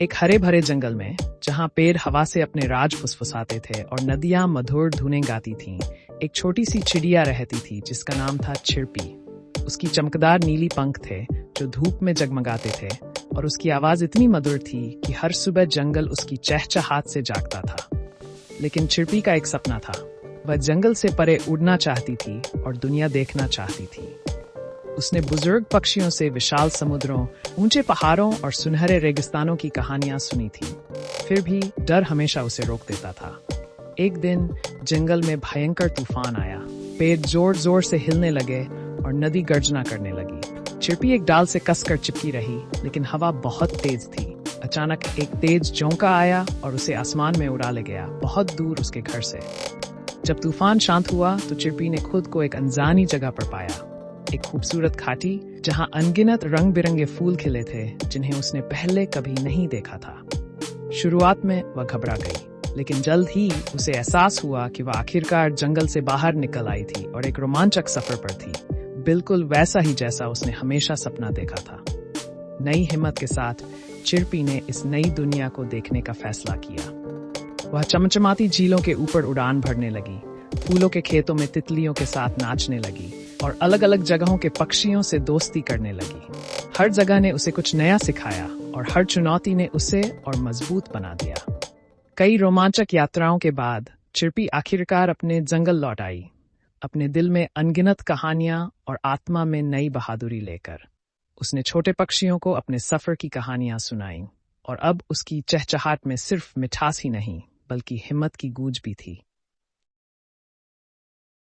एक हरे भरे जंगल में, जहां पेड़ हवा से अपने राज फुसफुसाते थे और नदियां मधुर धुनें गाती थीं, एक छोटी सी चिड़िया रहती थी जिसका नाम था चिरपी। उसकी चमकदार नीली पंख थे जो धूप में जगमगाते थे, और उसकी आवाज इतनी मधुर थी कि हर सुबह जंगल उसकी चहचहाहट से जागता था। लेकिन चिरपी का एक सपना था। वह जंगल से परे उड़ना चाहती थी और दुनिया देखना चाहती थी। उसने बुजुर्ग पक्षियों से विशाल समुद्रों, ऊंचे पहाड़ों और सुनहरे रेगिस्तानों की कहानियां सुनी थी। फिर भी डर हमेशा उसे रोक देता था। एक दिन जंगल में भयंकर तूफान आया। पेड़ जोर जोर से हिलने लगे और नदी गर्जना करने लगी। चिरपी एक डाल से कसकर चिपकी रही, लेकिन हवा बहुत तेज थी। अचानक एक तेज झोंका आया और उसे आसमान में उड़ा ले गया, बहुत दूर उसके घर से। जब तूफान शांत हुआ तो चिरपी ने खुद को एक अनजानी जगह पर पाया, एक खूबसूरत घाटी जहां अनगिनत रंग बिरंगे फूल खिले थे जिन्हें उसने पहले कभी नहीं देखा था। शुरुआत में वह घबरा गई, लेकिन जल्द ही उसे एहसास हुआ कि वह आखिरकार जंगल से बाहर निकल आई थी और एक रोमांचक सफर पर थी, बिल्कुल वैसा ही जैसा उसने हमेशा सपना देखा था। नई हिम्मत के साथ चिरपी ने इस नई दुनिया को देखने का फैसला किया। वह चमचमाती झीलों के ऊपर उड़ान भरने लगी, फूलों के खेतों में तितलियों के साथ नाचने लगी और अलग अलग जगहों के पक्षियों से दोस्ती करने लगी। हर जगह ने उसे कुछ नया सिखाया और हर चुनौती ने उसे और मजबूत बना दिया। कई रोमांचक यात्राओं के बाद चिरपी आखिरकार अपने जंगल लौट आई, अपने दिल में अनगिनत कहानियां और आत्मा में नई बहादुरी लेकर। उसने छोटे पक्षियों को अपने सफर की कहानियां सुनाई, और अब उसकी चहचहाट में सिर्फ मिठास ही नहीं बल्कि हिम्मत की गूंज भी थी।